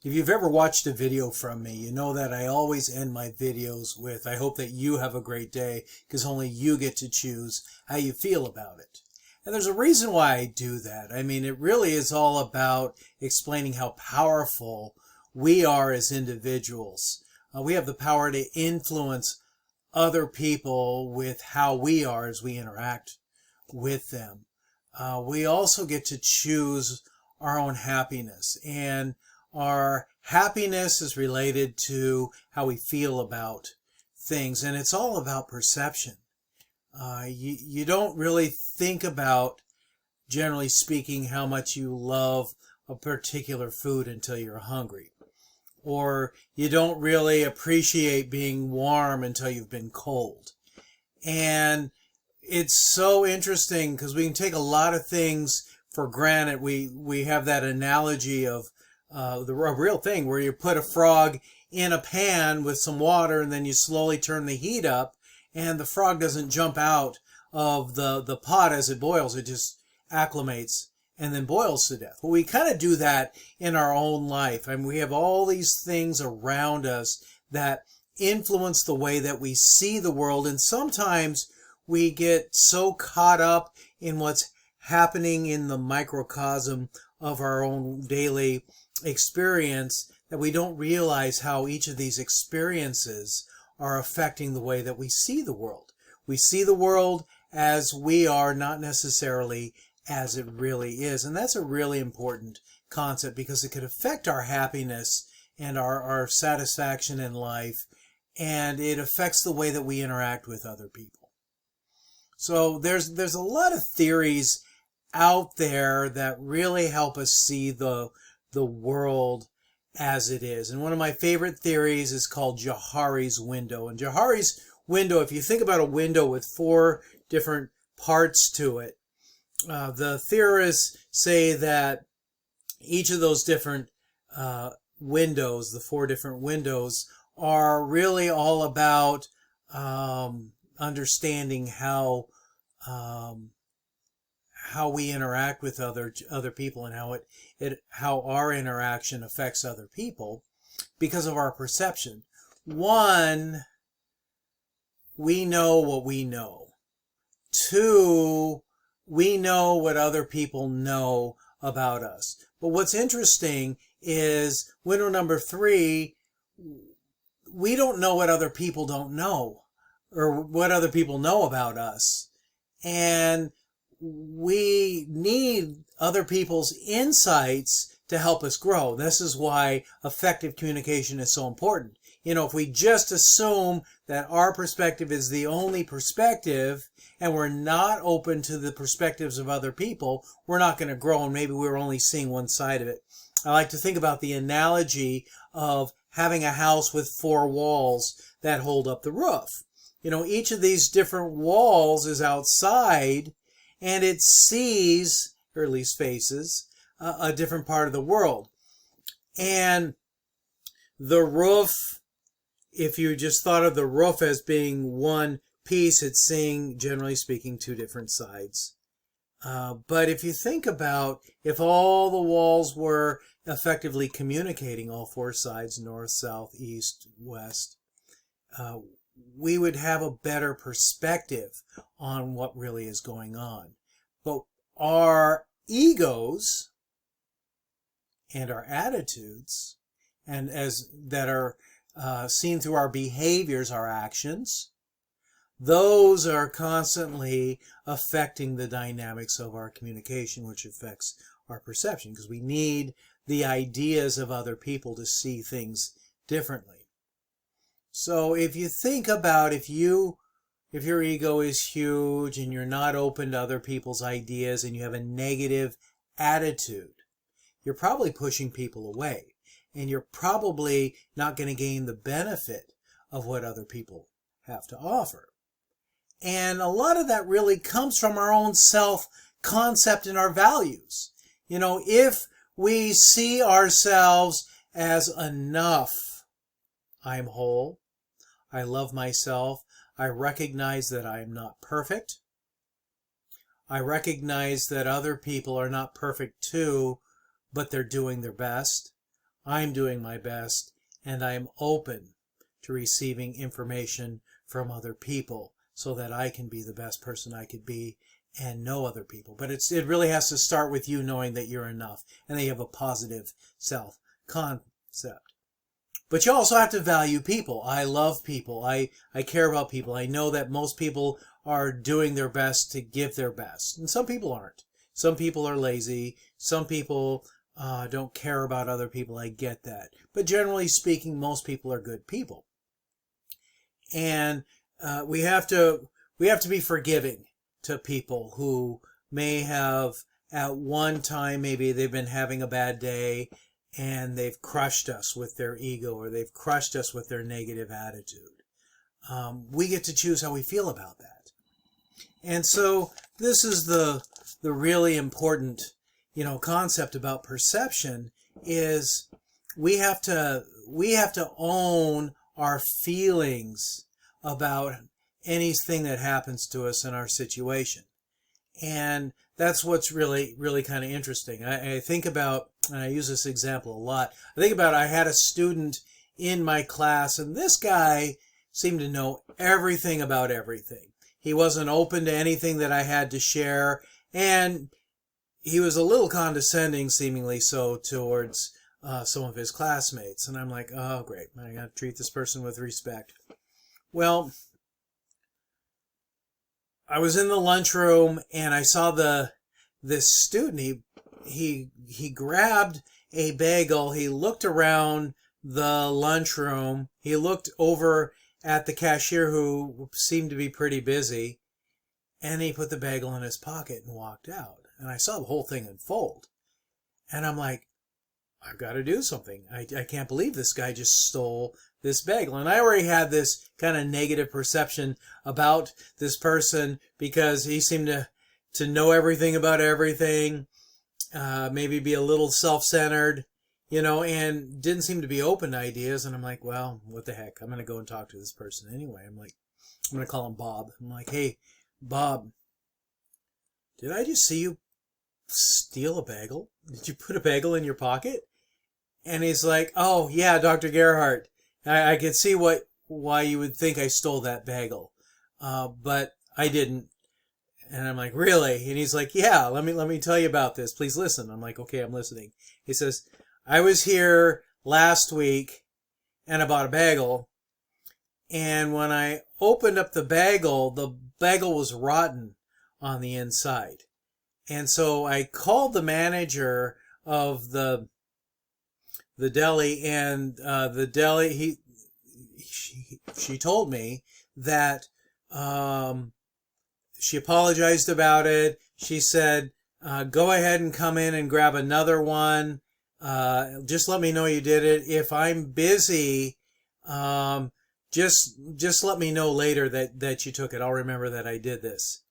If you've ever watched a video from me, you know that I always end my videos with, I hope that you have a great day, because only you get to choose how you feel about it. And there's a reason why I do that. I mean, it really is all about explaining how powerful we are as individuals. We have the power to influence other people with how we are as we interact with them. We also get to choose our own happiness, and our happiness is related to how we feel about things, and it's all about perception. You don't really think about, generally speaking, how much you love a particular food until you're hungry. Or you don't really appreciate being warm until you've been cold. And it's so interesting because we can take a lot of things for granted. We have that analogy of a real thing where you put a frog in a pan with some water and then you slowly turn the heat up, and the frog doesn't jump out of the pot as it boils. It just acclimates and then boils to death. Well, we kind of do that in our own life. I mean, we have all these things around us that influence the way that we see the world, and sometimes we get so caught up in what's happening in the microcosm of our own daily experience that we don't realize how each of these experiences are affecting the way that we see the world. We see the world as we are, not necessarily as it really is. And that's a really important concept because it could affect our happiness and our satisfaction in life, and it affects the way that we interact with other people. So there's a lot of theories out there that really help us see the world as it is. And one of my favorite theories is called Gerhardt's window. And Gerhardt's window, if you think about a window with 4 different parts to it, the theorists say that each of those different windows, the 4 different windows, are really all about understanding how we interact with other people, and how our interaction affects other people because of our perception. 1, we know what we know. 2, we know what other people know about us. But what's interesting is window number 3, we don't know what other people don't know, or what other people know about us. And we need other people's insights to help us grow. This is why effective communication is so important. You know, if we just assume that our perspective is the only perspective and we're not open to the perspectives of other people, we're not going to grow, and maybe we're only seeing one side of it. I like to think about the analogy of having a house with 4 walls that hold up the roof. You know, each of these different walls is outside, and it sees, or at least faces, a different part of the world. And the roof, if you just thought of the roof as being one piece, it's seeing, generally speaking, 2 different sides. But if you think about, if all the walls were effectively communicating, all 4 sides, north, south, east, west, we would have a better perspective on what really is going on. But our egos and our attitudes, and as that are seen through our behaviors, our actions, those are constantly affecting the dynamics of our communication, which affects our perception, because we need the ideas of other people to see things differently. So if you think about, if your ego is huge and you're not open to other people's ideas and you have a negative attitude, you're probably pushing people away, and you're probably not going to gain the benefit of what other people have to offer. And a lot of that really comes from our own self-concept and our values. You know, if we see ourselves as enough, I'm whole, I love myself, I recognize that I am not perfect, I recognize that other people are not perfect too, but they're doing their best, I'm doing my best, and I'm open to receiving information from other people so that I can be the best person I could be and know other people. But it really has to start with you knowing that you're enough and that you have a positive self-concept. But you also have to value people. I love people. I care about people. I know that most people are doing their best to give their best. And some people aren't. Some people are lazy. Some people don't care about other people. I get that. But generally speaking, most people are good people. And we have to be forgiving to people who may have at one time, maybe they've been having a bad day and they've crushed us with their ego, or they've crushed us with their negative attitude. We get to choose how we feel about that. And so this is the really important, concept about perception is we have to own our feelings about anything that happens to us in our situation. And that's what's really, really kind of interesting. I think about, and I use this example a lot, I had a student in my class, and this guy seemed to know everything about everything. He wasn't open to anything that I had to share, and he was a little condescending, seemingly so, towards some of his classmates. And I'm like, oh, great, I got to treat this person with respect. Well, I was in the lunchroom and I saw this student. He grabbed a bagel. He looked around the lunchroom. He looked over at the cashier, who seemed to be pretty busy, and he put the bagel in his pocket and walked out. And I saw the whole thing unfold. And I'm like, I've got to do something. I can't believe this guy just stole this bagel. And I already had this kind of negative perception about this person because he seemed to know everything about everything, maybe be a little self-centered, and didn't seem to be open to ideas. And I'm like, well, what the heck? I'm going to go and talk to this person anyway. I'm going to call him Bob. I'm like, hey, Bob, did I just see you steal a bagel? Did you put a bagel in your pocket? And he's like, oh, yeah, Dr. Gerhardt. I can see why you would think I stole that bagel. But I didn't. And I'm like, really? And he's like, yeah, let me tell you about this. Please listen. I'm like, okay, I'm listening. He says, I was here last week and I bought a bagel. And when I opened up the bagel was rotten on the inside. And so I called the manager of the deli, and she told me that she apologized about it. She said, go ahead and come in and grab another one. Just let me know you did it. If I'm busy, just let me know later that you took it. I'll remember that I did this.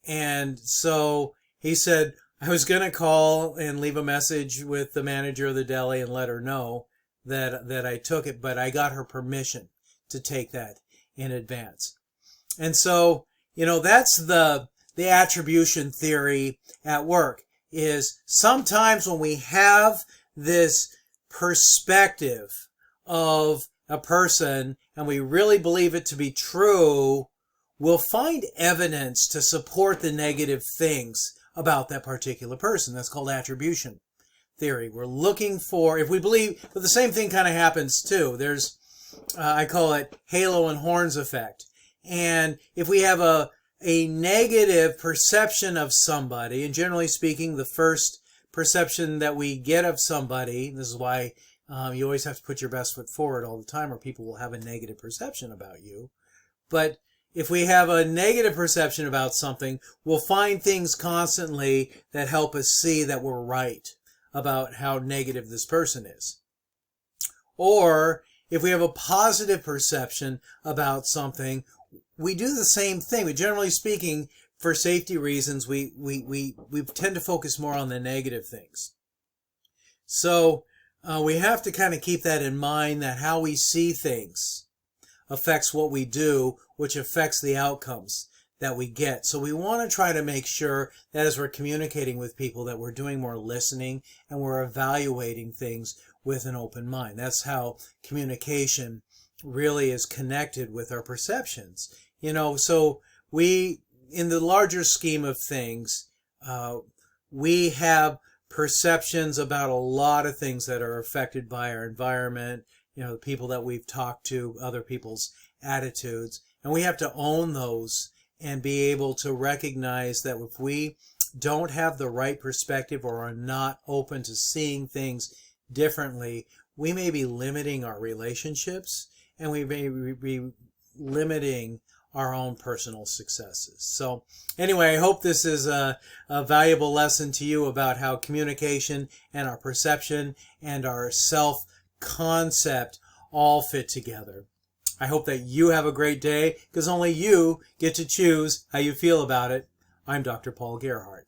And so he said, I was going to call and leave a message with the manager of the deli and let her know that I took it, but I got her permission to take that in advance. And so, that's the attribution theory at work, is sometimes when we have this perspective of a person and we really believe it to be true, we'll find evidence to support the negative things about that particular person. That's called attribution theory. We're looking for, if we believe, but the same thing kind of happens too. There's, I call it halo and horns effect. And if we have a negative perception of somebody, and generally speaking, the first perception that we get of somebody, this is why you always have to put your best foot forward all the time, or people will have a negative perception about you. But if we have a negative perception about something, we'll find things constantly that help us see that we're right about how negative this person is. Or if we have a positive perception about something, we do the same thing. But generally speaking, for safety reasons, we tend to focus more on the negative things. So we have to kind of keep that in mind, that how we see things affects what we do, which affects the outcomes that we get. So we want to try to make sure that as we're communicating with people that we're doing more listening and we're evaluating things with an open mind. That's how communication really is connected with our perceptions. So we, in the larger scheme of things, we have perceptions about a lot of things that are affected by our environment, the people that we've talked to, other people's attitudes, and we have to own those and be able to recognize that if we don't have the right perspective or are not open to seeing things differently, we may be limiting our relationships and we may be limiting our own personal successes. So anyway, I hope this is a valuable lesson to you about how communication and our perception and our self-concept all fit together. I hope that you have a great day, because only you get to choose how you feel about it. I'm Dr. Paul Gerhardt.